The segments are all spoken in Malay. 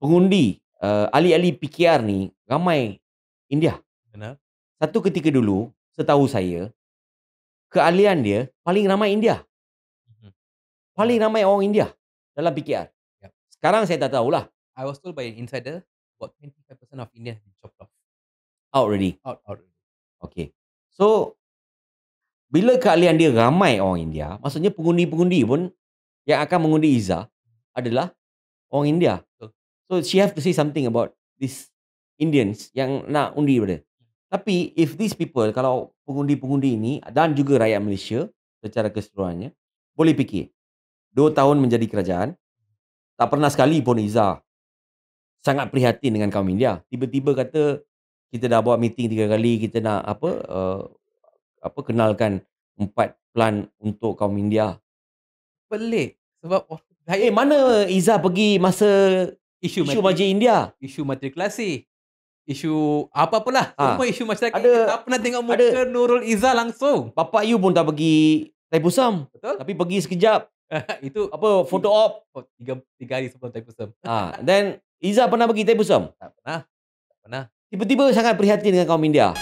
pengundi, ahli-ahli PKR ni ramai India. Benar. Satu ketika dulu, setahu saya, keahlian dia paling ramai India. Mhm. Paling ramai orang India dalam PKR. Yap. Sekarang saya tak tahulah, I was told by an insider about 25% of India have been chopped off. out already. Out already. Okay. So, bila keahlian dia ramai orang India, maksudnya pengundi-pengundi pun yang akan mengundi Izzah adalah orang India. Betul. So, she have to say something about these Indians yang nak undi pada. Tapi, if these people, kalau pengundi-pengundi ini dan juga rakyat Malaysia secara keseluruhannya, boleh fikir, 2 tahun menjadi kerajaan, tak pernah sekali pun Izzah sangat prihatin dengan kaum India. Tiba-tiba kata, kita dah buat meeting 3 kali, kita nak kenalkan 4 plan untuk kaum India. Pelik sebab saya Mana Izzah pergi masa isu isu Majlis India? isu matrikulasi, isu apa-apalah, Ha. semua isu masyarakat Ada- kita tak pernah tengok muka Nurul Izzah langsung. Bapak you pun tak pergi Thaipusam, Betul? tapi pergi sekejap, Itu photo op. tiga hari sebelum Thaipusam. Then Izzah pernah pergi Thaipusam. Tak pernah. Tiba-tiba sangat prihatin dengan kaum India.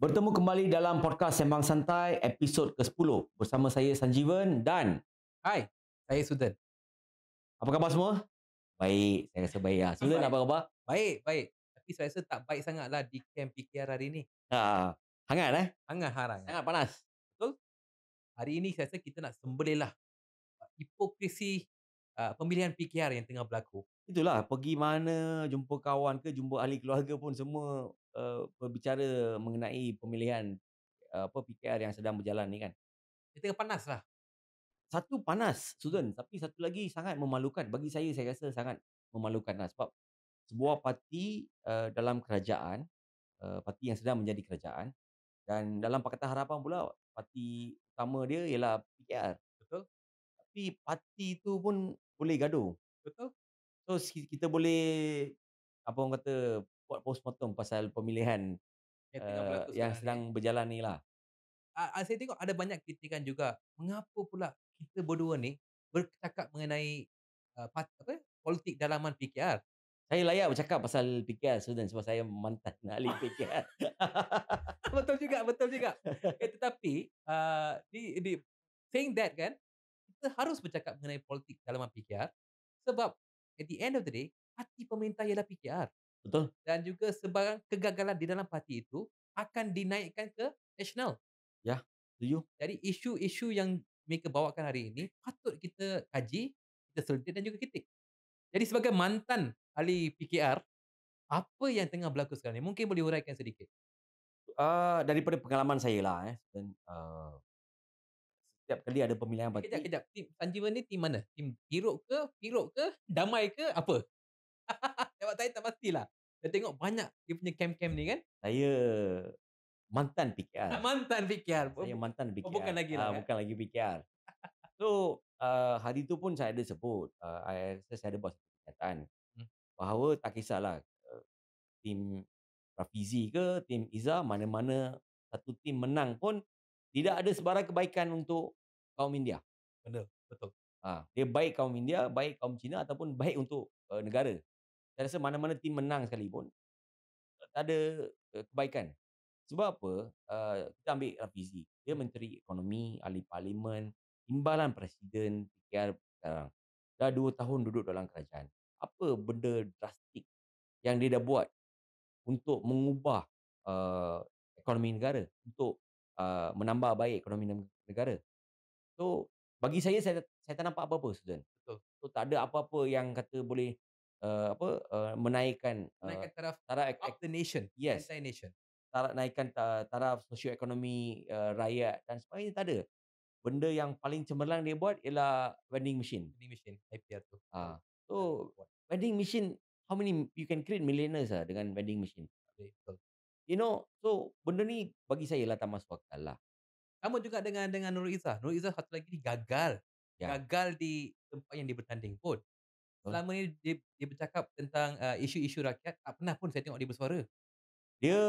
Bertemu kembali dalam podcast Sembang Santai episod ke-10 bersama saya Sanjeevan dan Hai, saya Sudan. apa khabar semua? Baik, saya rasa baik lah. Sudan, Baik. apa khabar? Baik. Tapi saya rasa tak baik sangatlah di camp PKR hari ni. Hangat Hangat harang. Sangat panas. Betul? Hari ini saya rasa kita nak sembelihlah hipokrisi pemilihan PKR yang tengah berlaku. Itulah, pergi mana, jumpa kawan ke, jumpa ahli keluarga pun semua berbicara mengenai pemilihan PKR yang sedang berjalan ni kan. Dia tengah panas lah. Satu panas, Sudan, tapi satu lagi sangat memalukan. Bagi saya rasa sangat memalukan lah sebab sebuah parti dalam kerajaan, parti yang sedang menjadi kerajaan, dan dalam Pakatan Harapan pula parti utama dia ialah PKR. Betul? Tapi parti itu pun boleh gaduh. Betul? So kita boleh apa orang kata buat postmortem pasal pemilihan Yang tengah berlaku yang sekarang sedang ni. berjalan ni lah. Saya tengok ada banyak kritikan juga. Mengapa pula kita berdua ni bercakap mengenai politik dalaman PKR? Saya layak bercakap pasal PKR Sudan sebab saya mantan ahli PKR. Betul juga. Tetapi di saying that kan, kita harus bercakap mengenai politik dalaman PKR sebab at the end of the day, parti pemerintah ialah PKR Betul? dan juga sebarang kegagalan di dalam parti itu akan dinaikkan ke nasional. Setuju? Jadi isu-isu yang mereka bawakan hari ini patut kita kaji, kita selidiki dan juga kritik. Jadi sebagai mantan ahli PKR, apa yang tengah berlaku sekarang ni? Mungkin boleh huraikan sedikit. Daripada pengalaman saya lah dan setiap kali ada pemilihan parti, Kejap. Tim Sanjeevan ni tim mana? Tim Piruk ke, Damai ke, apa? Sebab saya tak pastilah. Saya tengok banyak dia punya camp-camp ni kan. saya mantan PKR. Mantan PKR. Saya mantan PKR. bukan lagi lah, kan? Bukan lagi PKR. So, hari tu pun saya ada sebut, I rasa saya ada buat satu pernyataan bahawa tak kisahlah tim Rafizi ke, tim Izzah, mana-mana satu tim menang pun tidak ada sebarang kebaikan untuk kaum India. Betul. Dia baik kaum India, baik kaum Cina ataupun baik untuk negara. Saya rasa mana-mana tim menang sekalipun tak ada kebaikan. Sebab apa? Kita ambil Rafizi. Dia Menteri Ekonomi, Ahli Parlimen, Timbalan Presiden PKR sekarang. Dah 2 tahun duduk dalam kerajaan. Apa benda drastik yang dia dah buat untuk mengubah ekonomi negara, untuk menambah baik ekonomi negara? So, bagi saya tak nampak apa-apa, Sudan. Betul. So, tak ada apa-apa yang kata boleh menaikkan Naikkan taraf taraf up the nation. Yes. Entire nation. naikkan taraf sosioekonomi rakyat dan sebagainya, tak ada. benda yang paling cemerlang dia buat ialah vending machine. Vending machine, IPL tu. Betul. Ah, Benar, so kuat. vending machine, how many you can create millionaires dengan vending machine. Betul. So benda ni bagi saya lah tak masuk akal lah. Sama juga dengan Nurul Izzah. Nurul Izzah satu lagi ni gagal. Ya, Gagal di tempat yang dia bertanding pun. betul. Selama ni dia bercakap tentang, isu-isu rakyat, tak pernah pun saya tengok dia bersuara. Dia,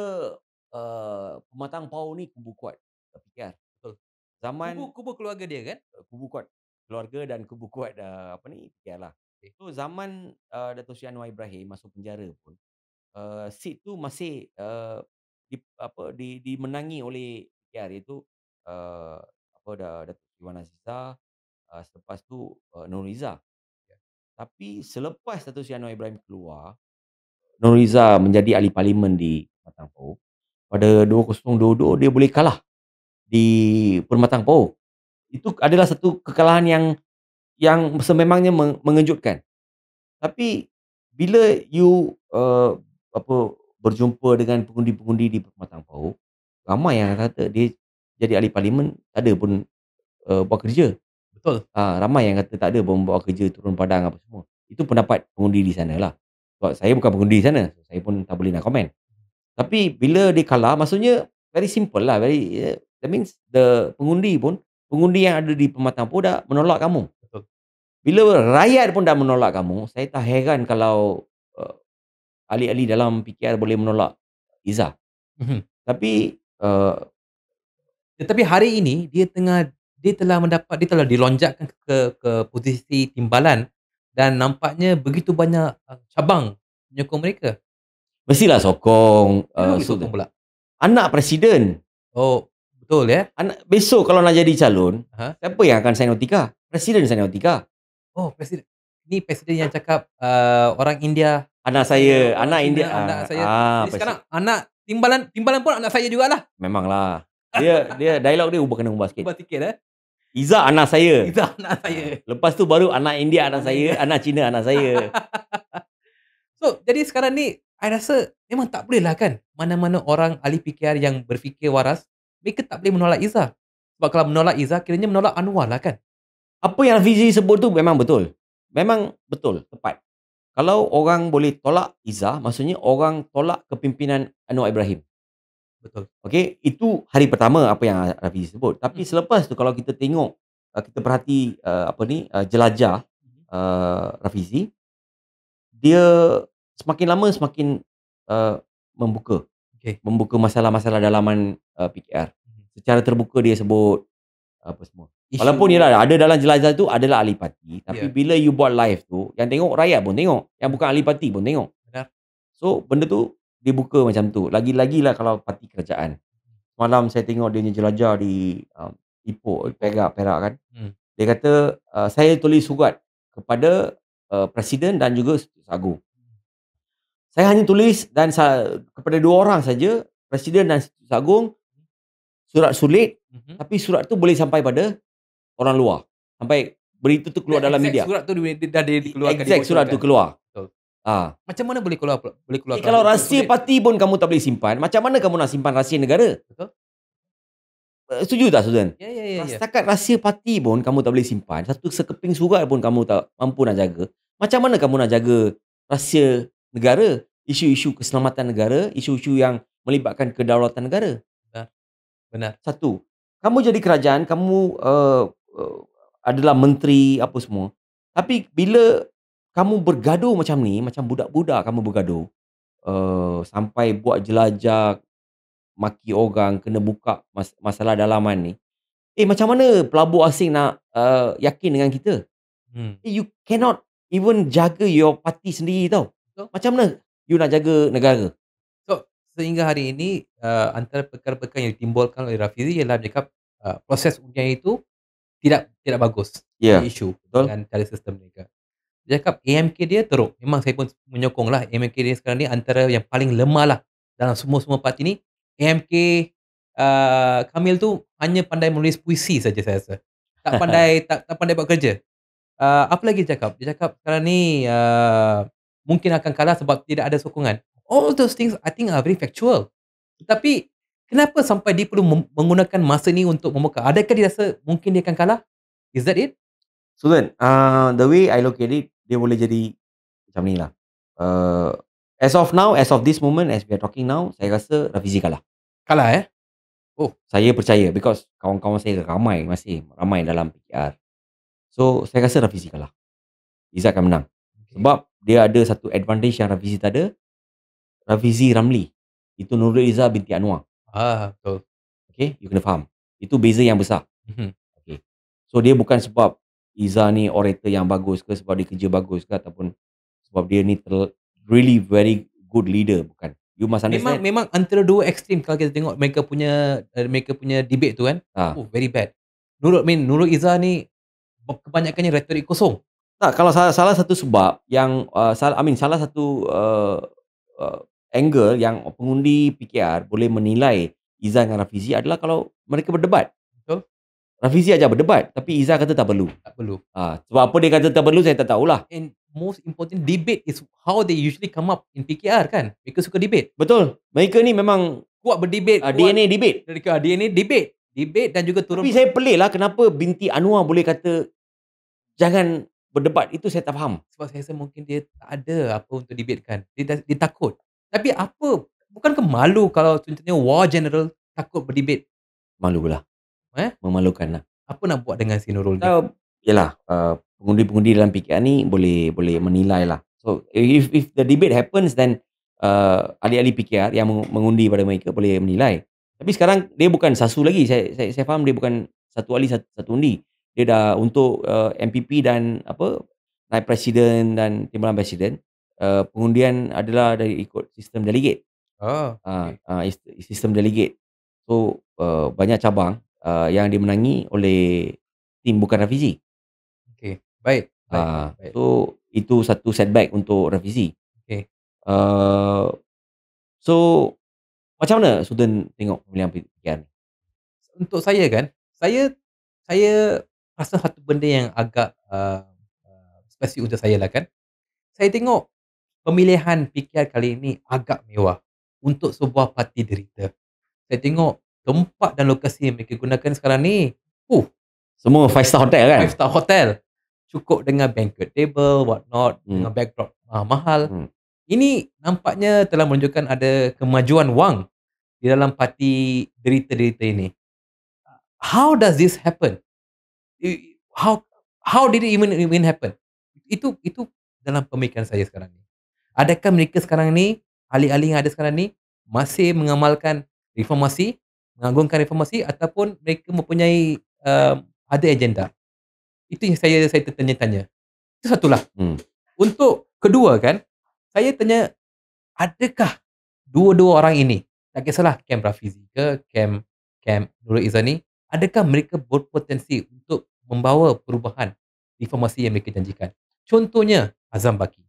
pematang power ni kubu kuat, PKR. Betul. Zaman Kubu keluarga dia kan? kubu kuat keluarga dan kubu kuat, apa ni, PKR lah. Okey. So zaman, Dato' Sri Anwar Ibrahim masuk penjara pun, seat tu masih, dimenangi oleh PKR, iaitu, Datuk Sri Wan Azizah, selepas tu, Nurul Izzah. Ya. Tapi selepas Dato' Sri Anwar Ibrahim keluar, Nurul Izzah menjadi ahli parlimen di Permatang Poh. Pada 2022 dia boleh kalah di Permatang Poh. Itu adalah satu kekalahan yang sememangnya mengejutkan. Tapi bila you, berjumpa dengan pengundi-pengundi di Permatang Poh, ramai yang kata dia jadi ahli parlimen tak ada pun, buat kerja. Betul. Ramai yang kata tak ada pun buat kerja turun padang apa semua. Itu pendapat pengundi di sana lah. Sebab saya bukan pengundi di sana, saya pun tak boleh nak komen. Tapi bila dia kalah, maksudnya very simple lah, that means pengundi yang ada di Permatang Poh dah menolak kamu. Betul. Bila rakyat pun dah menolak kamu, saya tak heran kalau, ahli-ahli dalam PKR boleh menolak Izzah. Mhm. Tapi, Tetapi hari ini dia telah dilonjakkan ke posisi timbalan dan nampaknya begitu banyak, cabang menyokong mereka. mestilah sokong, Kenapa boleh sokong pula? anak presiden. Oh, betul ya? Besok kalau nak jadi calon, Aha. siapa yang akan sign notika? Presiden sign notika. Oh, presiden. Ini presiden yang cakap, orang India, Anak saya, saya, orang anak Cina, India, anak saya. Jadi sekarang anak timbalan pun anak saya jugalah. memanglah. Dia dialog dia kena ubah sikit. Ubah sikit Izzah anak saya. Izzah anak saya. Lepas tu baru anak India anak Anak saya, India. anak Cina anak saya. So, jadi sekarang ni I rasa memang tak boleh lah kan, mana-mana orang ahli PKR yang berfikir waras, mereka tak boleh menolak Izzah. Sebab kalau menolak Izzah, kiranya menolak Anwar lah kan? Apa yang Fizi sebut tu memang betul. Memang betul, tepat. Kalau orang boleh tolak Izzah, maksudnya orang tolak kepimpinan Anwar Ibrahim. Betul. Okey, itu hari pertama apa yang Rafizi sebut. Tapi Mhm. selepas tu kalau kita tengok, kita perhati, jelajah, Rafizi, dia semakin lama semakin, eee, membuka. Okey. Membuka masalah-masalah dalaman, PKR. Mhm. Secara terbuka dia sebut apa semua. Isu Walaupun yalah ada dalam jelajah tu adalah ahli parti, tapi Ya. bila you buat live tu, yang tengok rakyat pun tengok, yang bukan ahli parti pun tengok. Benar. So benda tu dibuka macam tu. Lagi-lagilah kalau parti kerajaan. Semalam saya tengok dia punya jelajah di, Ipoh, Ipoh. Perak kan. Hmm. Dia kata, saya tulis surat kepada, presiden dan juga Setiausaha Agung. Saya hanya tulis dan kepada 2 orang saja, presiden dan Setiausaha Agung, surat sulit, Mhm. tapi surat tu boleh sampai pada orang luar. Sampai berita tu keluar dalam Exact media. surat tu dah dikeluarkan, Exact surat tu dibocorkan. keluar. Betul. Macam mana boleh keluar kalau surat rahsia sulit? parti pun kamu tak boleh simpan, macam mana kamu nak simpan rahsia negara? Betul. Setuju tak Sudan? Ya. Setakat rahsia parti pun kamu tak boleh simpan, satu sekeping surat pun kamu tak mampu nak jaga. Macam mana kamu nak jaga rahsia negara, isu-isu keselamatan negara, isu-isu yang melibatkan kedaulatan negara? Benar. Satu, kamu jadi kerajaan, kamu, adalah menteri apa semua. Tapi bila kamu bergaduh macam ni, macam budak-budak kamu bergaduh, sampai buat jelajah, maki orang, kena buka masalah dalaman ni. Macam mana pelabur asing nak, yakin dengan kita? You cannot even jaga your parti sendiri tau. Betul. Macam mana you nak jaga negara? So, sehingga hari ini, antara perkara-perkara yang ditimbulkan oleh Rafizi ialah dia cakap, proses undian itu tidak bagus. Ya, Ada isu betul. dengan cara sistem mereka. Dia cakap AMK dia teruk. Memang saya pun menyokonglah AMK dia sekarang ni antara yang paling lemah lah dalam semua parti ni. AMK, Kamil tu hanya pandai menulis puisi saja saya rasa. Tak pandai buat kerja. Apa lagi dia cakap? Dia cakap sekarang ni, mungkin akan kalah sebab tidak ada sokongan. All those things I think are very factual. Tetapi Kenapa sampai dia perlu menggunakan masa ni untuk membekal? Adakah dia rasa mungkin dia akan kalah? Is that it? So kan, the way I look at it, dia boleh jadi macam ni lah. As of now, as of this moment, as we are talking now, saya rasa Rafizi kalah. Kalah Oh, Saya percaya because kawan-kawan saya masih ramai dalam PKR. So, saya rasa Rafizi kalah. Izzat akan menang. Sebab dia ada satu advantage yang Rafizi tak ada. Rafizi Ramli. Itu Nurul Izzah binti Anwar. betul. Okay, you kena faham. Itu beza yang besar. Mhm. Okay. So, dia bukan sebab Izzah ni orator yang bagus ke, sebab dia kerja bagus ke, ataupun sebab dia ni really very good leader, bukan. You must understand. Memang antara dua ekstrim kalau kita tengok mereka punya debate tu kan. Oh, very bad. Nurul Izzah ni kebanyakannya retorik kosong. Tak, kalau salah satu sebab yang salah satu angle yang pengundi PKR boleh menilai Izzah dengan Rafizi adalah kalau mereka berdebat. Betul. Rafizi ajar berdebat, tapi Izzah kata tak perlu. Tak perlu. Sebab apa dia kata tak perlu, saya tak tahulah. And most important, debate is how they usually come up in PKR kan. Mereka suka debate. Betul. Mereka ni memang kuat berdebate. DNA debate. DNA debate. Debate dan juga turun. Tapi saya pelik lah kenapa binti Anwar boleh kata jangan berdebat. Itu saya tak faham. Sebab saya rasa mungkin dia tak ada apa untuk debatekan. Dia takut. Tapi apa, bukankah malu kalau contohnya war general takut berdebate? Malu lah. Memalukan lah. Apa nak buat dengan si Nurul ni? Yalah, pengundi-pengundi dalam PKR ni boleh menilai lah. So if the debate happens, then ahli-ahli PKR yang mengundi pada mereka boleh menilai. Tapi sekarang dia bukan sasu lagi. Saya faham dia bukan satu ahli satu undi. Dia dah untuk MPP dan naib presiden dan timbalan presiden, pengundian adalah dari ikut sistem delegate. Sistem delegate. So banyak cabang yang dimenangi oleh tim bukan Rafizi. Okay, baik. So itu satu setback untuk Rafizi. Okay. So macam mana Suden tengok pemilihan PKR ni? Untuk saya kan, saya rasa satu benda yang agak spesifik untuk saya lah kan. Saya tengok pemilihan PKR kali ini agak mewah untuk sebuah parti derita. Saya tengok tempat dan lokasi yang mereka gunakan sekarang ni, semua 5-star hotel kan? 5-star hotel. Cukup dengan banquet table, what not, dengan backdrop mahal. Ini nampaknya telah menunjukkan ada kemajuan wang di dalam parti derita-derita ini. How does this happen? How did it even happen? Itu dalam pemikiran saya sekarang ni. Adakah mereka sekarang ni, ahli-ahli yang ada sekarang ni, masih mengamalkan reformasi, mengagungkan reformasi, ataupun mereka mempunyai ada agenda? Itu yang saya tertanya-tanya. Itu satulah. Untuk kedua kan, saya tanya, adakah dua-dua orang ini, tak kisahlah Kem Rafizi ke Kem Nurul Izzah ni, adakah mereka berpotensi untuk membawa perubahan reformasi yang mereka janjikan? Contohnya Azam Baki.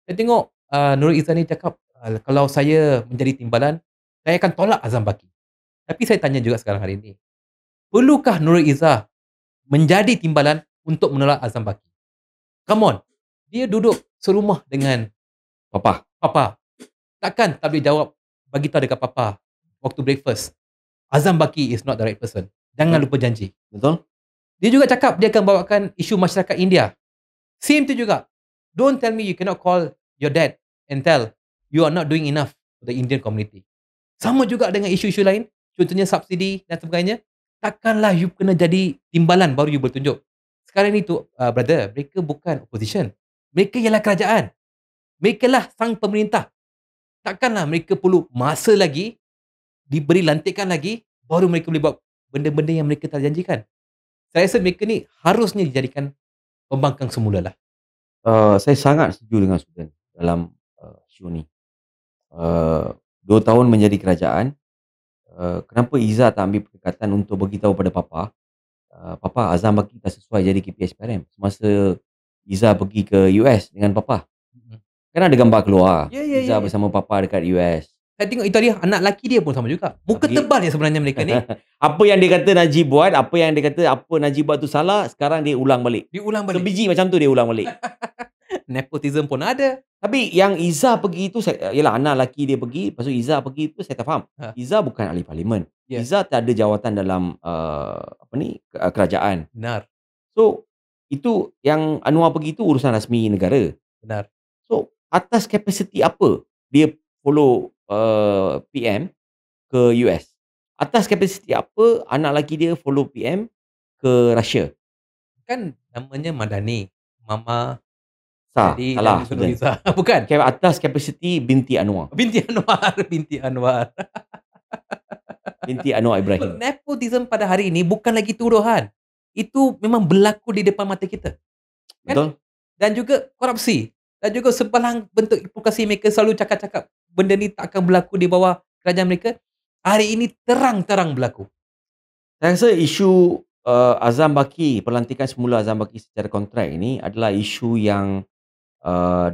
Saya tengok Nurul Izzah ni cakap, kalau saya menjadi timbalan, saya akan tolak Azam Baki. Tapi saya tanya juga sekarang hari ini, perlukah Nurul Izzah menjadi timbalan untuk menolak Azam Baki? Come on. Dia duduk serumah dengan Papa. Takkan tak boleh jawab, bagi tahu dekat Papa waktu breakfast, Azam Baki is not the right person. Jangan lupa janji. Betul? Dia juga cakap dia akan bawakan isu masyarakat India. Same tu juga. Don't tell me you cannot call your dad and tell you are not doing enough for the Indian community. Sama juga dengan isu-isu lain, contohnya subsidi dan sebagainya. Takkanlah you kena jadi timbalan baru you bertunjuk. Sekarang ni tu, brother, mereka bukan opposition. Mereka ialah kerajaan. Mereka lah sang pemerintah. Takkanlah mereka perlu masa lagi, diberi lantikan lagi, baru mereka boleh buat benda-benda yang mereka telah janjikan. Saya rasa mereka ni harusnya dijadikan pembangkang semula lah. Saya sangat setuju dengan Suden dalam isu ni. 2 tahun menjadi kerajaan, kenapa Izzah tak ambil pendekatan untuk beritahu pada Papa, Papa, Azam Baki tak sesuai jadi KPSPRM semasa Izzah pergi ke US dengan Papa. Kan ada gambar keluar Izzah bersama Papa dekat US. Saya tengok itu dia, anak lelaki dia pun sama juga. Muka tebal dia sebenarnya mereka ni. Apa yang dia kata Najib buat, apa Najib buat tu salah, sekarang dia ulang balik. Sebiji macam tu dia ulang balik. Nepotism pun ada. Tapi yang Izzah pergi itu yalah anak lelaki dia pergi, lepas tu Izzah pergi itu saya tak faham. Ha, Izzah bukan ahli parlimen. ya, Izzah tak ada jawatan dalam, kerajaan. benar, So, itu yang Anwar pergi itu urusan rasmi negara. benar. So, atas kapasiti apa dia follow, PM ke US? Atas kapasiti apa anak lelaki dia follow PM ke Russia? Kan namanya Madani, Mama, Daddy Salah dan Sudan. Nurhaliza. Bukan? Atas kapasiti binti Anwar. Binti Anwar, binti Anwar. Binti Anwar So, Ibrahim. nepotism pada hari ini bukan lagi tuduhan. Itu memang berlaku di depan mata kita. Kan? Betul? Dan juga korupsi. Dan juga sebalang bentuk advokasi mereka selalu cakap-cakap benda ni tak akan berlaku di bawah kerajaan mereka. Hari ini terang-terang berlaku. Saya rasa isu, Azam Baki, pelantikan semula Azam Baki secara kontrak ini adalah isu yang,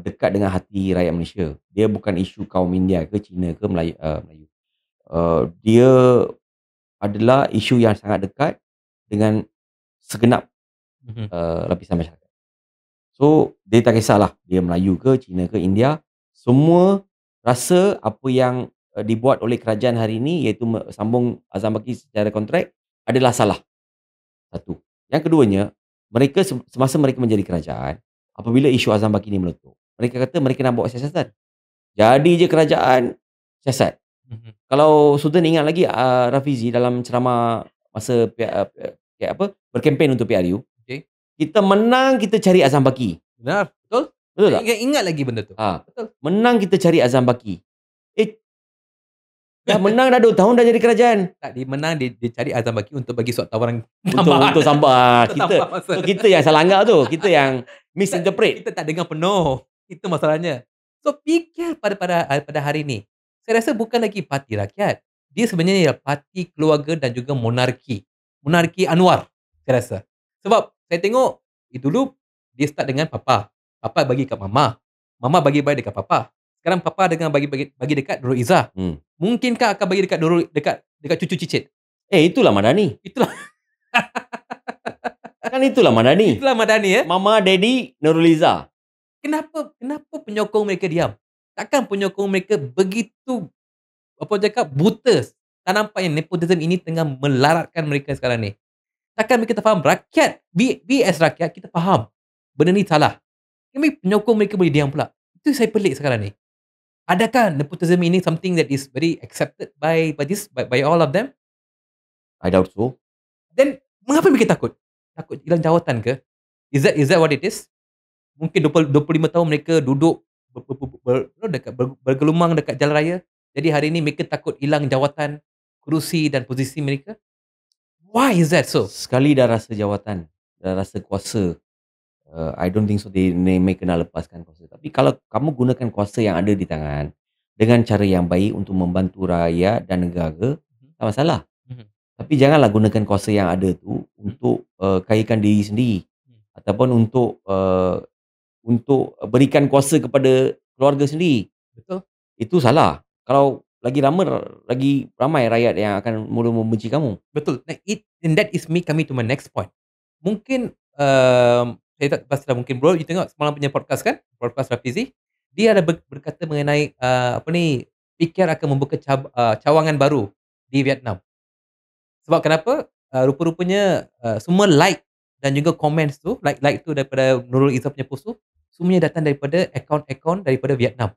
dekat dengan hati rakyat Malaysia. Dia bukan isu kaum India ke Cina ke Melayu. Dia adalah isu yang sangat dekat dengan segenap, Mhm. lapisan masyarakat. So, dia tak kisahlah dia Melayu ke Cina ke India, semua rasa apa yang, dibuat oleh kerajaan hari ini iaitu sambung Azam Baki secara kontrak adalah salah. Satu. Yang keduanya, mereka semasa mereka menjadi kerajaan, apabila isu Azam Baki ni meletup, mereka kata mereka nak bawa siasatan. Jadi je kerajaan, siasat. Mhm. Kalau Sultan ingat lagi, Rafizi dalam ceramah masa berkempen untuk PRU, Okey. kita menang kita cari Azam Baki. Benar, betul? Betul Saya tak? ingat lagi benda tu. Betul. Menang kita cari Azam Baki. Dah menang dah 2 tahun dah jadi kerajaan. Tak, dia menang, dia cari Azam Baki untuk bagi surat tawaran Untuk sambar. Untuk tambah masa. Kita yang salah anggap tu. Kita yang misinterpret. Kita tak dengar penuh. Itu masalahnya. So, fikir pada hari ini. Saya rasa bukan lagi parti rakyat. Dia sebenarnya ialah parti keluarga dan juga monarki. Monarki Anwar, saya rasa. Sebab saya tengok, dulu dia start dengan papa. Papa bagi kat mama. Mama bagi dekat papa. Sekarang papa dengan bagi dekat Nurul Izzah. Mungkinkah akan bagi dekat cucu cicit? Itulah Madani. Itulah Kan itulah Madani. itulah Madani, ya. Mama, Daddy, Nurul Izzah. Kenapa penyokong mereka diam? Takkan penyokong mereka begitu buta. Tak nampak yang nepotism ini tengah melaratkan mereka sekarang ni. Takkan mereka tak faham? Rakyat, we as rakyat, kita faham benda ni salah. Tapi penyokong mereka boleh diam pula. Itu saya pelik sekarang ni. Adakah nepotism ini something that is very accepted by all of them? I doubt so. Then mengapa mereka takut? Takut hilang jawatan ke? Is that what it is? Mungkin 25 tahun mereka duduk bergelumang dekat jalan raya. Jadi hari ini mereka takut hilang jawatan, kerusi dan posisi mereka. Why is that so? Sekali dah rasa jawatan, dah rasa kuasa, I don't think so mereka nak lepaskan kuasa. Tapi kalau kamu gunakan kuasa yang ada di tangan dengan cara yang baik untuk membantu rakyat dan negara, tak masalah. Mhm. Tapi janganlah gunakan kuasa yang ada tu untuk, kayakan diri sendiri ataupun untuk berikan kuasa kepada keluarga sendiri. Betul. Itu salah. Kalau lagi ramai rakyat yang akan mula membenci kamu. Betul. And that is me coming to my next point. Mungkin saya tak pasti mungkin bro, you tengok semalam punya podcast kan? Podcast Rafizi. Dia ada berkata mengenai PKR akan membuka cawangan baru di Vietnam. Sebab kenapa? Rupa-rupanya semua like dan juga comments tu, like tu daripada Nurul Izzah punya post tu, semuanya datang daripada akaun-akaun daripada Vietnam.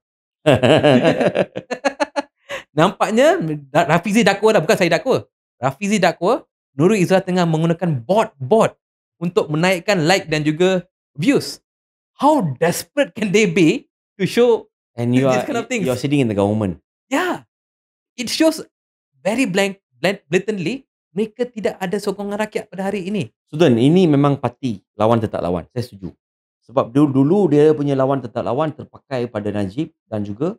Nampaknya Rafizi dakwa dah, bukan saya dakwa. Rafizi dakwa Nurul Izzah tengah menggunakan bot untuk menaikkan like dan juga views. How desperate can they be to show And this kind of things? you're sitting in the government. Yeah. It shows very blatantly mereka tidak ada sokongan rakyat pada hari ini. Sultan, ini memang parti lawan tetap lawan. Saya setuju. Sebab dulu dia punya lawan tetap lawan terpakai pada Najib dan juga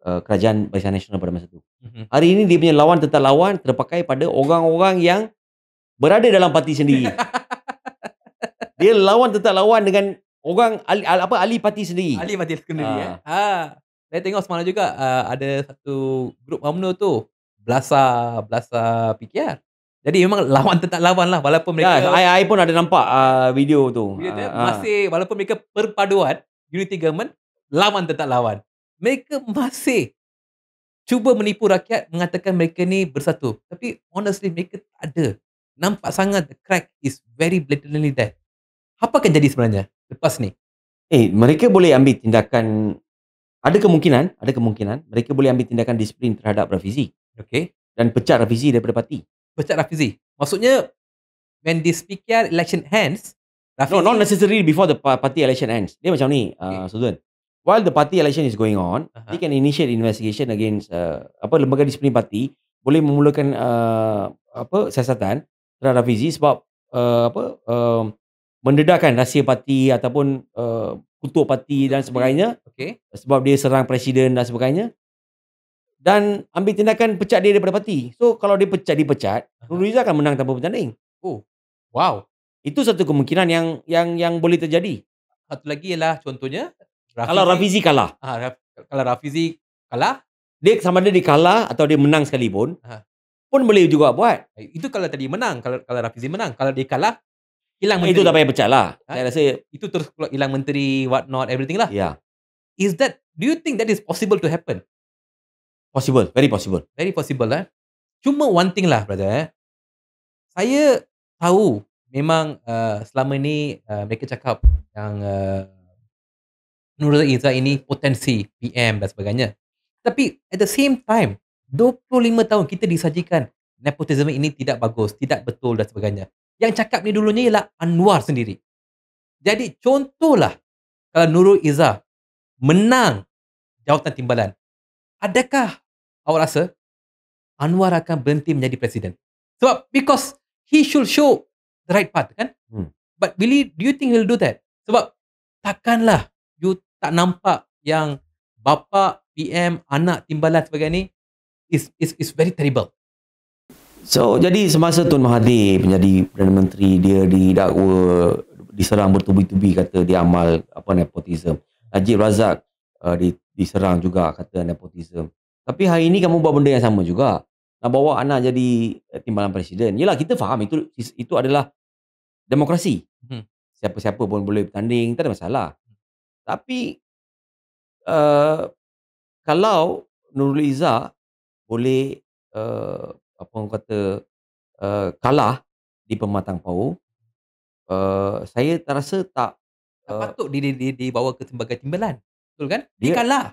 kerajaan Barisan Nasional pada masa itu. Hari ini dia punya lawan tetap lawan terpakai pada orang-orang yang berada dalam parti sendiri. Dia lawan tetap lawan dengan orang ahli parti sendiri. Ali Matil sendiri. Saya tengok semalam juga ada satu grup UMNO tu Belasa PKR. Jadi memang lawan tetap lawan lah, walaupun mereka I pun ada nampak video tu. masih walaupun mereka perpaduan, unity government, lawan tetap lawan. Mereka masih cuba menipu rakyat mengatakan mereka ni bersatu. Tapi honestly mereka tak ada. Nampak sangat the crack is very blatantly there. Apa akan jadi sebenarnya lepas ni? Mereka boleh ambil tindakan, ada kemungkinan mereka boleh ambil tindakan disiplin terhadap Rafizi Okay. dan pecat Rafizi daripada parti. Pecat Rafizi. Maksudnya when this PKR election ends, No, Rafizi not necessarily before the party election ends. Dia macam ni, Okay. Suzan. While the party election is going on, Aha. they can initiate investigation against lembaga disiplin parti boleh memulakan siasatan terhadap Rafizi sebab mendedahkan rahsia parti ataupun kutuk parti dan sebagainya Okay. sebab dia serang presiden dan sebagainya, dan ambil tindakan pecat dia daripada parti. So kalau dia dipecat, Aha. Nurul Izzah akan menang tanpa bertanding. Oh. Wow. Itu satu kemungkinan yang boleh terjadi. Satu lagi ialah contohnya Kalau Rafizi kalah, kalau Rafizi kalah, dia sama ada dia kalah atau dia menang sekalipun, Aha. pun boleh juga buat. itu kalau tadi menang, kalau Rafizi menang, kalau dia kalah hilang menteri. Itu tak payah pecat lah. Ha? Saya rasa, Itu terus keluar hilang menteri, what not, everything lah. ya, Do you think that is possible to happen? possible, very possible. Very possible lah. Cuma one thing lah brother. Saya tahu memang selama ni mereka cakap yang Nurul Izzah ini potensi PM dan sebagainya. Tapi at the same time 25 tahun kita disajikan nepotism ini tidak bagus, tidak betul dan sebagainya. Yang cakap ni dulunya ialah Anwar sendiri. Jadi contohlah kalau Nurul Izzah menang jawatan timbalan, adakah awak rasa Anwar akan berhenti menjadi presiden? Sebab because he should show the right path kan? But really, do you think he'll do that? Sebab takkanlah you tak nampak yang bapa PM, anak timbalan sebagainya ni is very terrible. So, jadi semasa Tun Mahathir menjadi Perdana Menteri, dia didakwa, diserang bertubi-tubi kata dia amal nepotism. Najib Razak diserang juga kata nepotism. Tapi hari ini kamu buat benda yang sama juga. Nak bawa anak jadi timbalan presiden. Yelah, kita faham itu adalah demokrasi. Siapa-siapa pun boleh bertanding, tak ada masalah. Tapi kalau Nurul Izzah boleh kalah di Pematang Pauh, saya terasa tak patut dibawa ke sebagai timbalan. Betul kan? Dia Dia- kalah.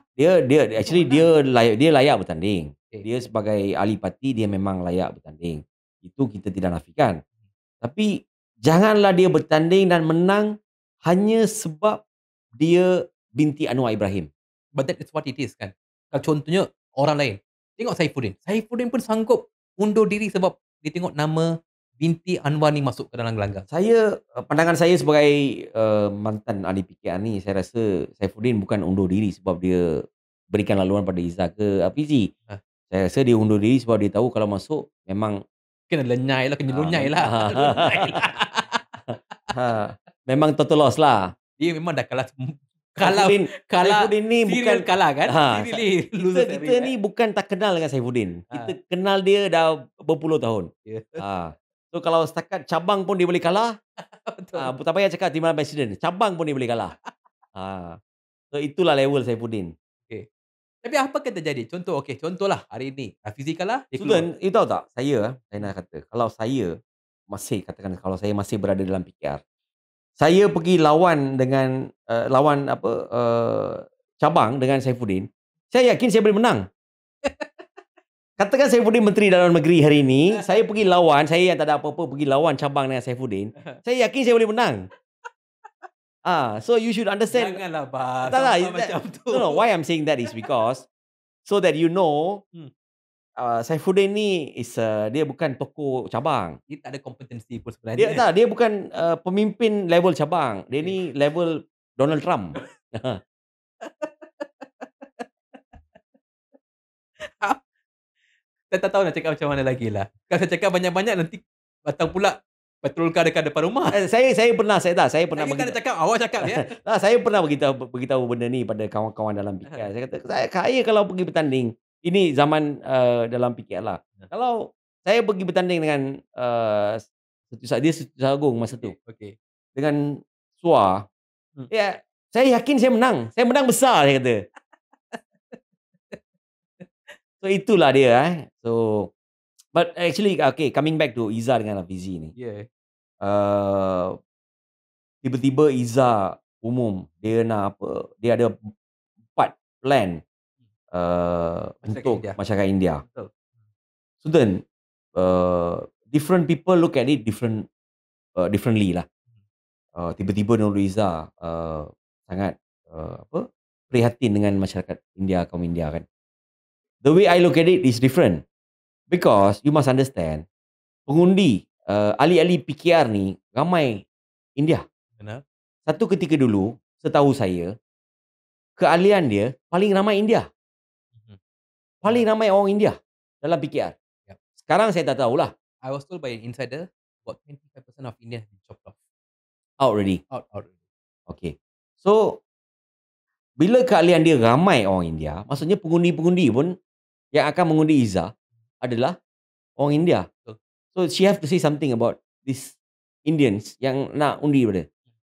dia layak bertanding. Okay. Dia sebagai ahli parti, dia memang layak bertanding. Itu kita tidak nafikan. Tapi janganlah dia bertanding dan menang hanya sebab dia binti Anwar Ibrahim. But that is what it is kan. Kalau contohnya orang lain. Tengok Saifuddin. Saifuddin pun sanggup undur diri sebab dia tengok nama binti Anwar ni masuk ke dalam gelanggang. Pandangan saya sebagai mantan ahli PKR ni, saya rasa Saifuddin bukan undur diri sebab dia berikan laluan pada Izzah ke Hafizi. Saya rasa dia undur diri sebab dia tahu kalau masuk memang Kena lenyai lah, kena lunyai lah. memang total loss lah. Dia memang dah kalah. Saifuddin ni bukan kalah kan? kita ni bukan tak kenal dengan Saifuddin. Kita kenal dia dah berpuluh tahun. So kalau setakat cabang pun dia boleh kalah, tak payah cakap timbalan presiden. Cabang pun dia boleh kalah. So itulah level Saifuddin. Tapi apa akan terjadi? Contohlah hari ni Hafizi kalah, dia keluar. Sultan, you tahu tak? Saya nak kata, kalau saya masih berada dalam PKR, saya pergi lawan dengan cabang dengan Saifuddin, saya yakin saya boleh menang. Katakan Saifuddin Menteri Dalam Negeri hari ini, saya pergi lawan, saya yang tak ada apa-apa pergi lawan cabang dengan Saifuddin, saya yakin saya boleh menang. So you should understand. Janganlah bah. Macam tu. No, why I'm saying that is because so that you know, Saifuddin ni dia bukan tokoh cabang. Dia tak ada kompetensi pun sebenarnya. Dia bukan pemimpin level cabang. Dia ni level Donald Trump. Saya tak tahu nak cakap macam mana lagi lah. Kalau saya cakap banyak-banyak nanti datang pula patrolkar dekat depan rumah. Saya pernah Saya cakap, awak cakap ya. Saya pernah beritahu benda ni pada kawan-kawan dalam PKR. Saya kata, saya kalau pergi bertanding, ini zaman dalam PKR lah. Kalau saya pergi bertanding dengan dia Setiausaha Agung masa tu. Okay. Dengan Suar, ya, Saya yakin saya menang besar saya kata. So itulah dia So but actually okay, coming back to Izzah dengan Hafizi ni. Yeah. Uh, Tiba-tiba Izzah umum dia nak apa, dia ada 4 plan Masyarakat untuk India. masyarakat India. Betul. So then different people look at it differently lah. Tiba-tiba Nurul Izzah sangat apa, prihatin dengan masyarakat India, kaum India kan. The way I look at it is different. Because you must understand, pengundi ahli-ahli PKR ni ramai India. Benar. Satu ketika dulu, setahu saya, keahlian dia paling ramai India. Mhm. Paling ramai orang India dalam PKR. Yep. Sekarang saya tak tahulah. I was told by an insider about 25% of India has been chopped off. Out already. Out already. Okay. So, bila keahlian dia ramai orang India, maksudnya pengundi-pengundi pun yang akan mengundi Izzah adalah orang India. Betul. So, she have to say something about these Indians yang nak undi pada.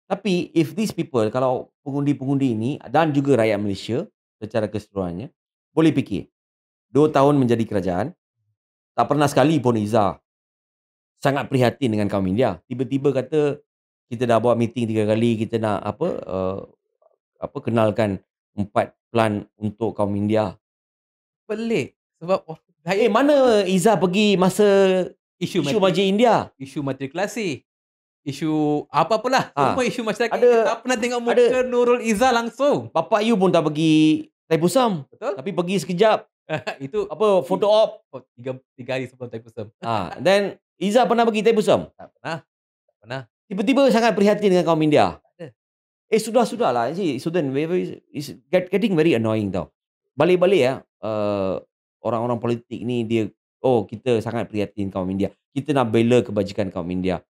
Tapi, if these people, kalau pengundi-pengundi ini dan juga rakyat Malaysia secara keseluruhannya, boleh fikir, 2 tahun menjadi kerajaan, tak pernah sekali pun Izzah sangat prihatin dengan kaum India. Tiba-tiba kata, kita dah buat meeting 3 kali, kita nak kenalkan 4 plan untuk kaum India. Pelik. Sebab saya Mana Izzah pergi masa isu isu Majlis India? isu matrikulasi, isu apa-apalah, semua isu masyarakat Ada- kita tak pernah tengok muka Nurul Izzah langsung. Bapak you pun tak pergi Taipusam, Betul? tapi pergi sekejap. Itu Apa, photo op. tiga hari sebelum Taipusam. Then Izzah pernah pergi Taipusam. Tak pernah. Tiba-tiba sangat prihatin dengan kaum India. Tak ada. Sudahlah. Sudan, it's getting very annoying tau. Balik-balik orang-orang politik ni dia, kita sangat prihatin kaum India. Kita nak bela kebajikan kaum India.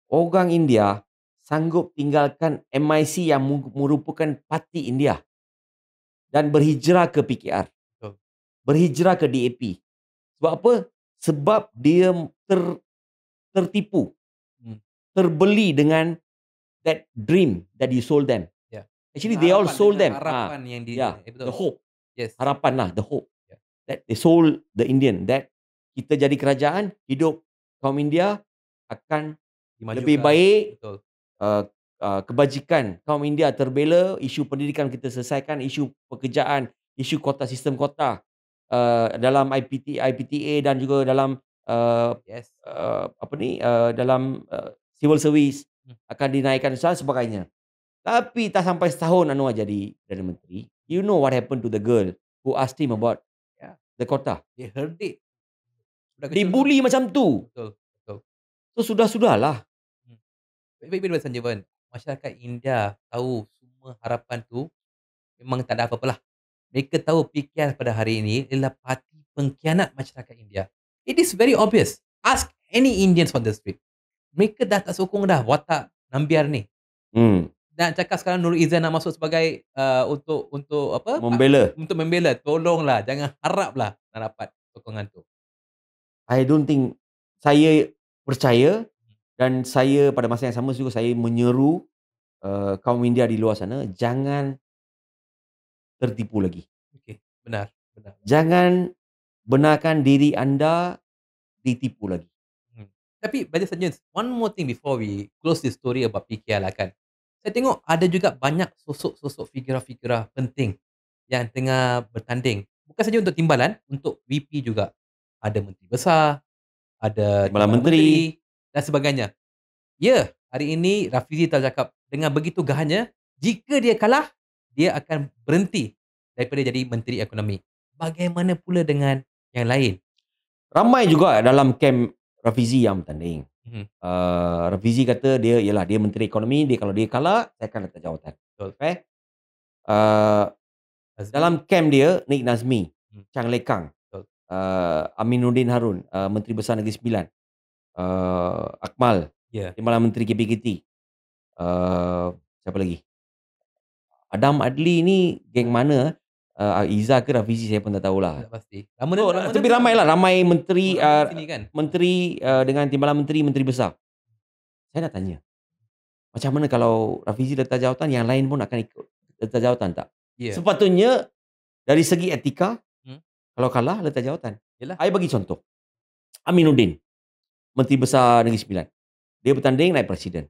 Orang India sanggup tinggalkan MIC yang merupakan parti India dan berhijrah ke PKR. Betul. Berhijrah ke DAP. Sebab apa? Sebab dia tertipu. Terbeli dengan that dream that you sold them. Yeah. Actually they all sold them. Harapan yang betul. The hope. Yes. Harapan lah, the hope. Yeah. That they sold the Indian. That kita jadi kerajaan, hidup kaum India akan Dimajukan. lebih baik. Betul. Kebajikan kaum India terbela, isu pendidikan kita selesaikan, isu pekerjaan, isu kota, sistem kota dalam IPTA dan juga dalam Yes. dalam civil service akan dinaikkan dan sebagainya. Tapi tak sampai setahun Anwar jadi Perdana Menteri, you know what happened to the girl who asked him about the kota? Dia herdik. Budak kecil Dibuli macam tu. Betul. So sudahlah. Baik-baik Sanjeevan. Masyarakat India tahu semua harapan tu memang tak ada apa-apalah. Mereka tahu PKR pada hari ini adalah parti pengkhianat masyarakat India. It is very obvious. Ask any Indians on the street. Mereka dah tak sokong dah watak Nambiar ni. Dan cakap sekarang Nurul Izzah nak masuk sebagai untuk apa? Membela. Untuk membela. Tolonglah, jangan haraplah nak dapat sokongan tu. I don't think, saya percaya dan saya pada masa yang sama juga saya menyeru kaum India di luar sana jangan tertipu lagi. Okey, benar. Jangan benarkan diri anda ditipu lagi. Tapi Brother Sanjeev, one more thing before we close this story about PKR lah kan. Saya tengok ada juga banyak sosok-sosok figurah-figurah penting yang tengah bertanding. Bukan saja untuk timbalan, untuk VP juga. Ada menteri besar, ada Timbalan menteri dan sebagainya. Ya, hari ini Rafizi telah cakap dengan begitu gahannya, jika dia kalah, dia akan berhenti daripada jadi menteri ekonomi. Bagaimana pula dengan yang lain? Ramai juga dalam kem Rafizi yang bertanding. Mhm. Rafizi kata dia menteri ekonomi, kalau dia kalah saya akan letak jawatan. Betul. Okay? Dalam kem dia Nik Nazmi, Chang Lekang, Aminuddin Harun, Menteri Besar Negeri Sembilan, Akmal, Timbalan Menteri KPKT, siapa lagi? Adam Adli ni geng mana? Izzah ke Rafizi saya pun tak tahulah. Tak pasti. Tapi ramai menteri sini kan? menteri dengan timbalan menteri besar. Saya nak tanya, macam mana kalau Rafizi letak jawatan, yang lain pun akan ikut letak jawatan tak? Ya. Sepatutnya dari segi etika, Hmm. kalau kalah letak jawatan. Yalah. I bagi contoh. Aminuddin, Menteri Besar Negeri Sembilan. Dia bertanding naik presiden.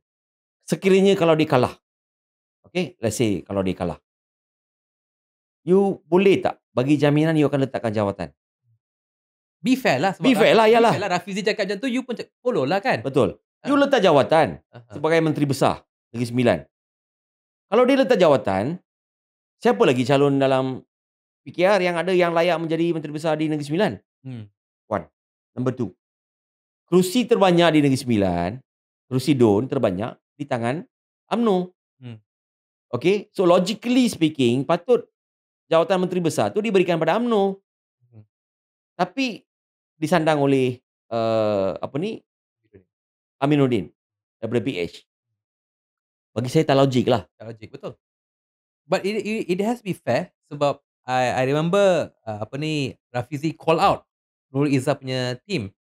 Sekiranya kalau dia kalah, okay, let's say kalau dia kalah, you boleh tak bagi jaminan you akan letakkan jawatan? Be fair lah sebab Be fair lah, Be yalah. fair lah, Rafizi cakap macam tu, you pun follow lah kan? Betul. You Ha. letak jawatan Ha. sebagai Menteri Besar Negeri Sembilan. Kalau dia letak jawatan, siapa lagi calon dalam PKR yang ada yang layak menjadi Menteri Besar di Negeri Sembilan? Hmm. One. Number two, kerusi terbanyak di Negeri Sembilan, kerusi DUN terbanyak di tangan UMNO. Hmm. Okay, so logically speaking, patut jawatan Menteri Besar tu diberikan pada UMNO. Hmm. Tapi disandang oleh Aminuddin daripada PH. Bagi saya tak logik lah. Tak logik, betul. But it has to be fair sebab I remember Rafizi call out Nurul Izzah punya team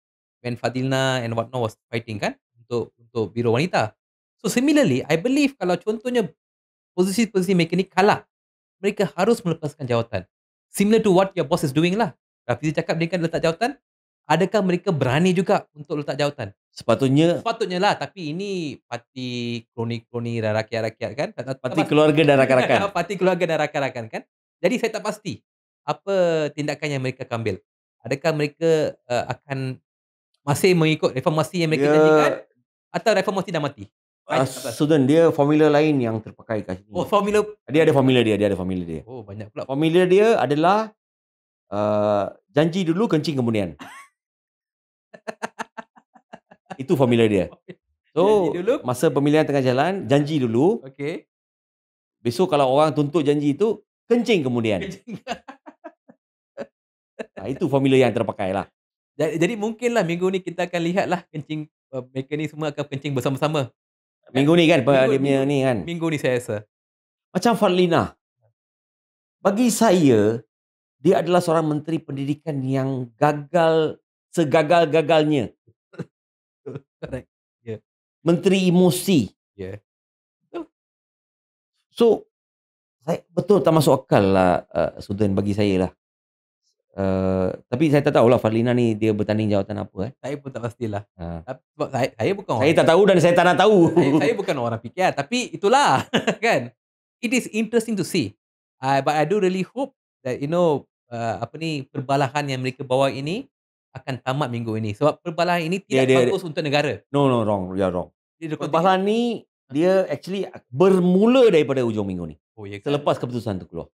when Fadilna and whatnot was fighting kan untuk Biro Wanita. So similarly, I believe kalau contohnya posisi-posisi mereka ni kalah, mereka harus melepaskan jawatan. Similar to what your boss is doing lah. Rafizi cakap dia kan letak jawatan, adakah mereka berani juga untuk letak jawatan? Sepatutnya lah, tapi ini parti kroni-kroni dan rakyat-rakyat kan. Parti keluarga dan rakan-rakan. Parti keluarga dan rakan-rakan kan. Jadi saya tak pasti apa tindakan yang mereka akan ambil. Adakah mereka akan masih mengikut reformasi yang mereka janjikan atau reformasi dah mati? Sudan, dia formula lain yang terpakai kat sini. Oh, formula. Dia ada formula dia. Oh, banyak pula. Formula dia adalah janji dulu, kencing kemudian. Itu formula dia. So, masa pemilihan tengah jalan, janji dulu. Okay. Besok kalau orang tuntut janji itu, kencing kemudian. Itu formula yang terpakai lah. Jadi mungkinlah minggu ni kita akan lihat lah kencing, mereka ni semua akan kencing bersama-sama. Minggu ni kan, dia punya ni kan. Minggu ni saya rasa. Macam Fadlina. Bagi saya, dia adalah seorang menteri pendidikan yang gagal, segagal-gagalnya. Correct. Yeah. Menteri emosi. Yeah. So, betul tak masuk akal lah, Sudan, bagi saya lah. Tapi saya tak tahulah Fadlina ni dia bertanding jawatan apa. Saya pun tak pastilah. Sebab saya bukan orang. Saya tak tahu dan saya tak nak tahu. Saya bukan orang PKR, tapi itulah kan. It is interesting to see. But I do really hope that perbalahan yang mereka bawa ini akan tamat minggu ini. Sebab perbalahan ini tidak bagus untuk negara. No, wrong. You are wrong. Perbalahan ni dia actually bermula daripada ujung minggu ni. Oh, ya kan? Selepas keputusan tu keluar.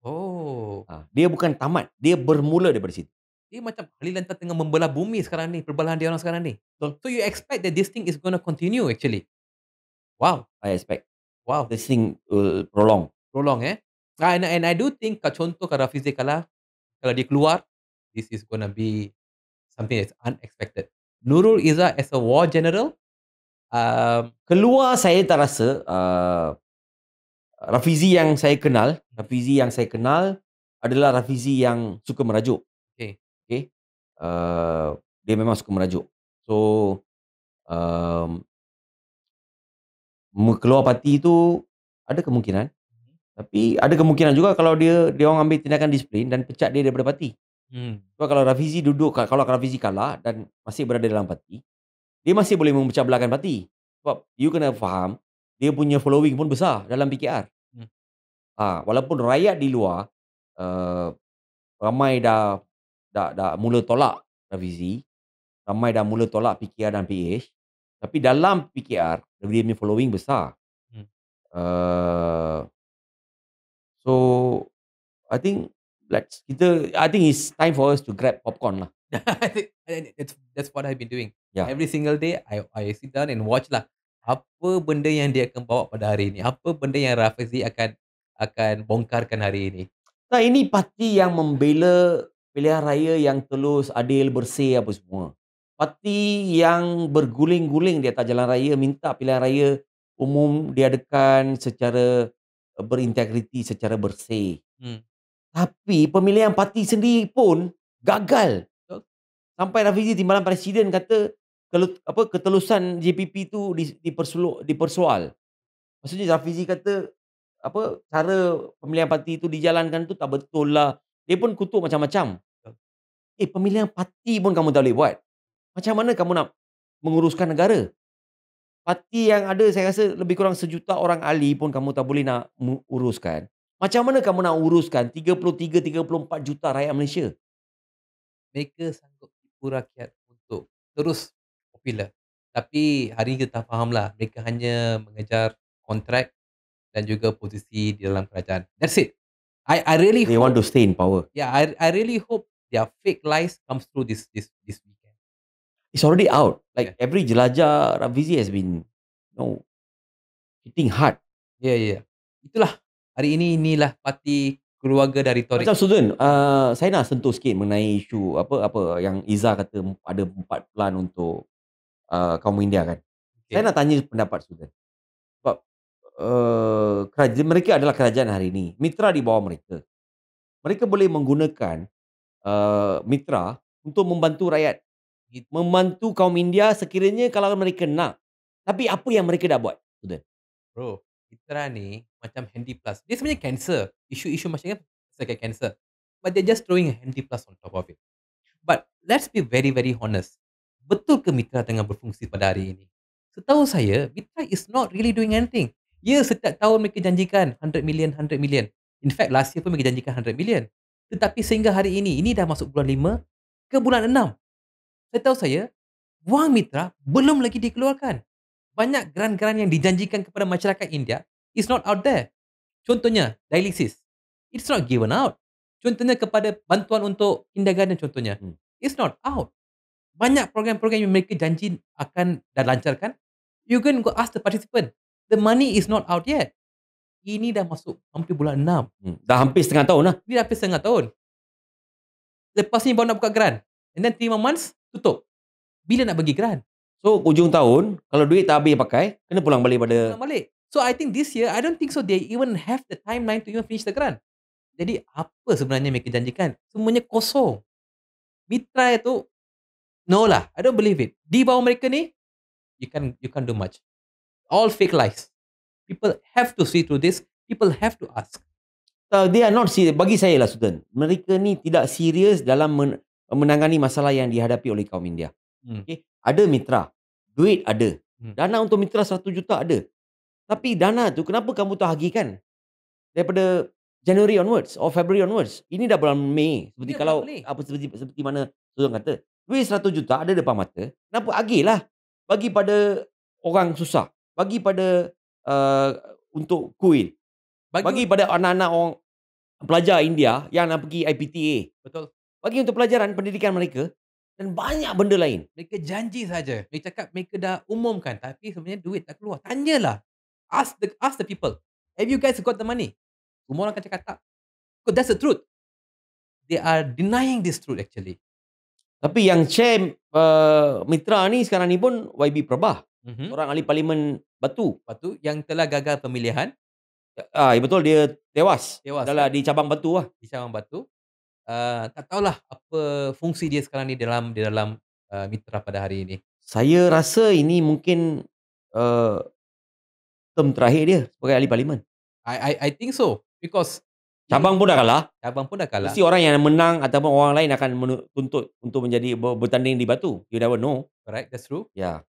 Oh. Dia bukan tamat, dia bermula daripada situ. Dia macam Halilantar tengah membelah bumi sekarang ni, perbalahan dia orang sekarang ni. So you expect that this thing is going to continue actually. Wow. I expect. Wow. This thing will prolong. And I do think contoh kalau Rafizi kalah, kalau dia keluar, this is going to be something that's unexpected. Nurul Izzah as a war general, keluar saya tak rasa. Rafizi yang saya kenal adalah Rafizi yang suka merajuk. Okay. Dia memang suka merajuk. So, keluar parti tu ada kemungkinan. Tapi ada kemungkinan juga kalau dia orang ambil tindakan disiplin dan pecat dia daripada parti. Sebab kalau Rafizi kalau Rafizi kalah dan masih berada dalam parti, dia masih boleh memecah belahkan parti. Sebab you kena faham, dia punya following pun besar dalam PKR. Walaupun rakyat di luar ramai dah mula tolak Rafizi, ramai dah mula tolak PKR dan PH, tapi dalam PKR dia punya following besar. So I think it's time for us to grab popcorn lah. That's what I've been doing. Yeah. Every single day I sit down and watch lah. Apa benda yang dia akan bawa pada hari ini? Apa benda yang Rafizi akan bongkarkan hari ini? Nah, ini parti yang membela pilihan raya yang tulus, adil, bersih apa semua. Parti yang berguling-guling di atas jalan raya minta pilihan raya umum diadakan secara berintegriti, secara bersih. Tapi pemilihan parti sendiri pun gagal. Sampai Rafizi Timbalan Presiden kata ketelusan JPP tu dipersoal. Maksudnya Rafizi kata, apa, cara pemilihan parti tu dijalankan tu tak betul lah. Dia pun kutuk macam-macam. Pemilihan parti pun kamu tak boleh buat. Macam mana kamu nak menguruskan negara? Parti yang ada saya rasa lebih kurang 1,000,000 orang ahli pun kamu tak boleh nak uruskan. Macam mana kamu nak uruskan 33, 34 juta rakyat Malaysia? Mereka sanggup tipu rakyat untuk terus popular. Tapi hari ini kita fahamlah, mereka hanya mengejar kontrak dan juga posisi di dalam kerajaan. That's it. I really They want hope, to stay in power. yeah, I really hope their fake lies comes through this weekend. It's already out. Yeah. Like every jelajah Rafizi has been, hitting hard. Ya, yeah, ya. Yeah. Itulah, hari ini inilah parti keluarga dari Torik. Macam Suzan, saya nak sentuh sikit mengenai isu apa yang Izzah kata ada 4 plan untuk kaum India kan. Okay. Saya nak tanya pendapat Suzan. Sebab mereka adalah kerajaan hari ini. Mitra di bawah mereka. Mereka boleh menggunakan mitra untuk membantu rakyat. Membantu kaum India sekiranya kalau mereka nak. Tapi apa yang mereka dah buat, Suzan? Bro, Mitra ni macam Handy Plus. Dia sebenarnya cancer. Isu-isu macam ni sebagai cancer. But they're just throwing a Handy Plus on top of it. But let's be very, very honest. Betul ke Mitra tengah berfungsi pada hari ini? Setahu saya, Mitra is not really doing anything. Ya, setiap tahun mereka janjikan 100 million, 100 million. In fact, last year pun mereka janjikan 100 million. Tetapi sehingga hari ini dah masuk bulan 5 ke bulan 6. Setahu saya, wang Mitra belum lagi dikeluarkan. Banyak geran-geran yang dijanjikan kepada masyarakat India is not out there. Contohnya, dialysis. It's not given out. Contohnya kepada bantuan untuk kindergarten contohnya. It's not out. Banyak program-program yang mereka janji akan dan lancarkan. You can go ask the participant. The money is not out yet. Ini dah masuk hampir bulan 6. Dah hampir setengah tahun lah. Ini dah hampir setengah tahun. Lepas ni baru nak buka geran. And then 3 months, tutup. Bila nak bagi geran? So, ujung tahun, kalau duit tak habis pakai, kena pulang balik pada... Pulang balik. So, I think this year, I don't think so they even have the timeline to even finish the grant. Jadi, apa sebenarnya mereka janjikan? Semuanya kosong. Mitra itu, no lah. I don't believe it. Di bawah mereka ni, you can't do much. All fake lies. People have to see through this. People have to ask. They are not serious. Bagi saya lah, Sultan. Mereka ni tidak serius dalam menangani masalah yang dihadapi oleh kaum India. Okay? Ada mitra. Duit ada. Dana untuk mitra 100 juta ada. Tapi dana tu kenapa kamu tak hagikan? Daripada January onwards or February onwards. Ini dah bulan Mei. Seperti Ya, kalau seperti mana Sultan kata. Duit 100 juta ada depan mata. Kenapa agilah? Bagi pada orang susah. Bagi pada untuk kuil. Bagi pada anak-anak orang pelajar India yang nak pergi IPTA. Betul. Bagi untuk pelajaran pendidikan mereka dan banyak benda lain. Mereka janji saja. Mereka cakap mereka dah umumkan tapi sebenarnya duit tak keluar. Tanyalah. Ask the people. Have you guys got the money? Semua orang akan cakap tak. Because that's the truth. They are denying this truth actually. Tapi yang chair mitra ni sekarang ni pun YB Prabah. Orang ahli parlimen Batu. Yang telah gagal pemilihan. Ya betul, dia tewas dalam Kan? di cabang Batu lah. Di cabang Batu. Tak tahulah apa fungsi dia sekarang ni di dalam mitra pada hari ini. Saya rasa ini mungkin term terakhir dia sebagai ahli parlimen. I think so because Cabang pun dah kalah. Mesti orang yang menang ataupun orang lain akan tuntut untuk menjadi bertanding di Batu. You never know. Correct, that's true. Ya.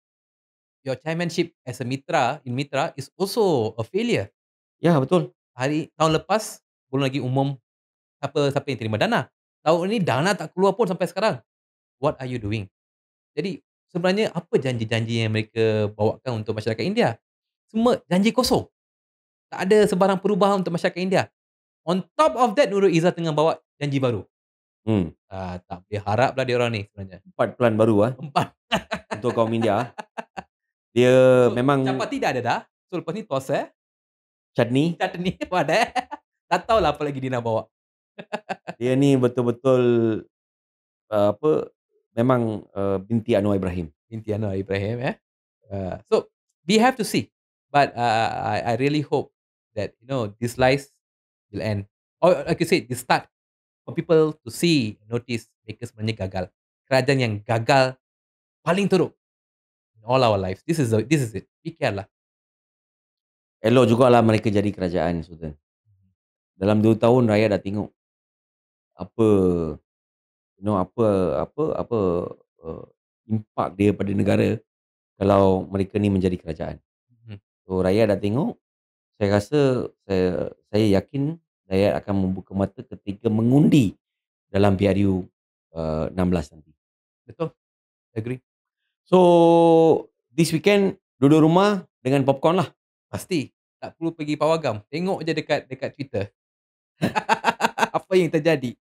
Your chairmanship as a mitra is also a failure. Ya, betul. Tahun lepas belum lagi umum siapa yang terima dana. Tahun ini dana tak keluar pun sampai sekarang. What are you doing? Jadi sebenarnya apa janji-janji yang mereka bawakan untuk masyarakat India? Semua janji kosong. Tak ada sebarang perubahan untuk masyarakat India. On top of that, Nurul Izzah tengah bawa janji baru. Tak boleh harap lah dia orang ni sebenarnya. 4 plan baru 4 untuk kaum India. Dia so, memang Capati dah ada dah. So lepas ni tos Chutney pada tak tahulah apa lagi dia nak bawa. Dia ni betul-betul memang binti Anwar Ibrahim. So we have to see. But I really hope that these lies will end. Or like you said, the start for people to see, notice mereka sebenarnya gagal. Kerajaan yang gagal paling teruk in all our lives. This is it. Be care lah. elok jugalah mereka jadi kerajaan, Sultan. Dalam 2 tahun rakyat dah tengok apa, apa apa apa, eee, impak dia pada negara kalau mereka ni menjadi kerajaan. Mhm. So rakyat dah tengok, saya rasa saya yakin rakyat akan membuka mata ketika mengundi dalam PRU, 16 nanti. Betul, agree. So, this weekend duduk rumah dengan popcorn lah. Pasti, tak perlu pergi pawagam, tengok je dekat dekat Twitter. Apa yang terjadi.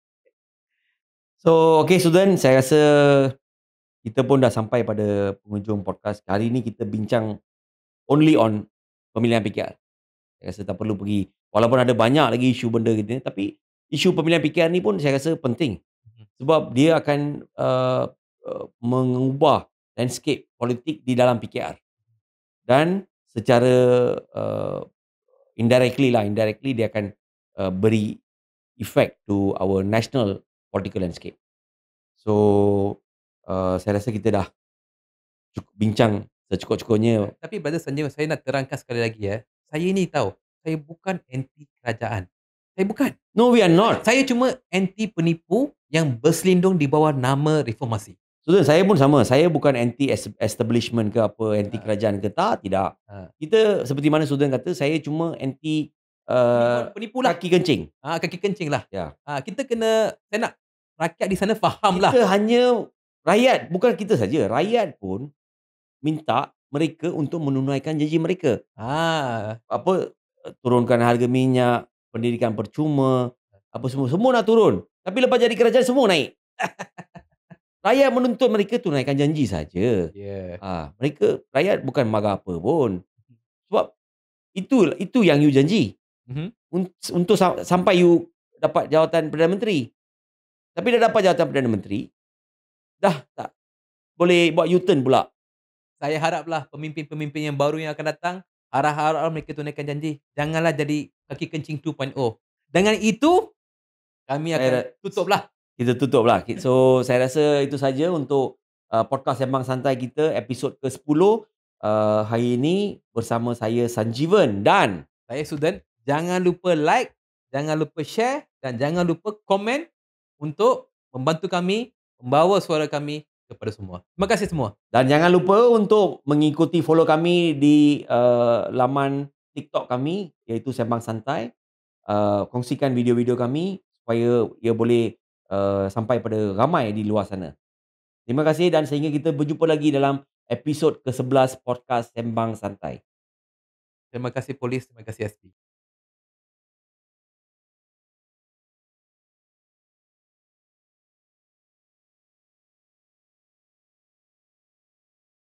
So, okay Sudan, saya rasa kita pun dah sampai pada penghujung podcast. Hari ni kita bincang only on pemilihan PKR. Saya rasa tak perlu pergi, walaupun ada banyak lagi isu benda gitu, tapi isu pemilihan PKR ni pun saya rasa penting. Mhm. Sebab dia akan mengubah landscape politik di dalam PKR. Dan secara indirectly dia akan beri effect to our national political landscape. So, saya rasa kita dah bincang secukup-cukupnya. Tapi Brother Sanjeev, saya nak terangkan sekali lagi ya. Saya ni tahu, saya bukan anti kerajaan. Saya bukan. No, we are not. Saya cuma anti penipu yang berselindung di bawah nama reformasi. Sudah, saya pun sama. Saya bukan anti establishment ke apa, anti kerajaan ke tak, tidak. Kita seperti mana Sudan kata, saya cuma anti Penipu lah. kaki kencing. Kaki kencing lah. Ya. Kita kena, saya nak rakyat di sana faham lah. Kita hanya rakyat, bukan kita saja. Rakyat pun minta mereka untuk menunaikan janji mereka. Apa, turunkan harga minyak, pendidikan percuma, apa semua nak turun. Tapi lepas jadi kerajaan semua naik. Rakyat menuntut mereka tunaikan janji saja. Yeah. Rakyat bukan marah apa pun. Sebab itu yang you janji. Mhm. Untuk sampai you dapat jawatan Perdana Menteri. Tapi dah dapat jawatan Perdana Menteri, dah tak boleh buat U-turn pula. Saya haraplah pemimpin-pemimpin yang baru yang akan datang, harap-harap mereka tunaikan janji. Janganlah jadi kaki kencing 2.0. Dengan itu, kami akan tutuplah. Kita tutuplah. So, saya rasa itu saja untuk podcast Sembang Santai kita, episod ke-10. Hari ini bersama saya Sanjeevan dan saya Sudan. Jangan lupa like, jangan lupa share dan jangan lupa komen untuk membantu kami membawa suara kami kepada semua. Terima kasih semua. Dan jangan lupa untuk mengikuti follow kami di laman TikTok kami, iaitu Sembang Santai. Kongsikan video-video kami supaya ia boleh sampai pada ramai di luar sana. Terima kasih dan sehingga kita berjumpa lagi dalam episod ke-11 podcast Sembang Santai. Terima kasih polis, terima kasih SP.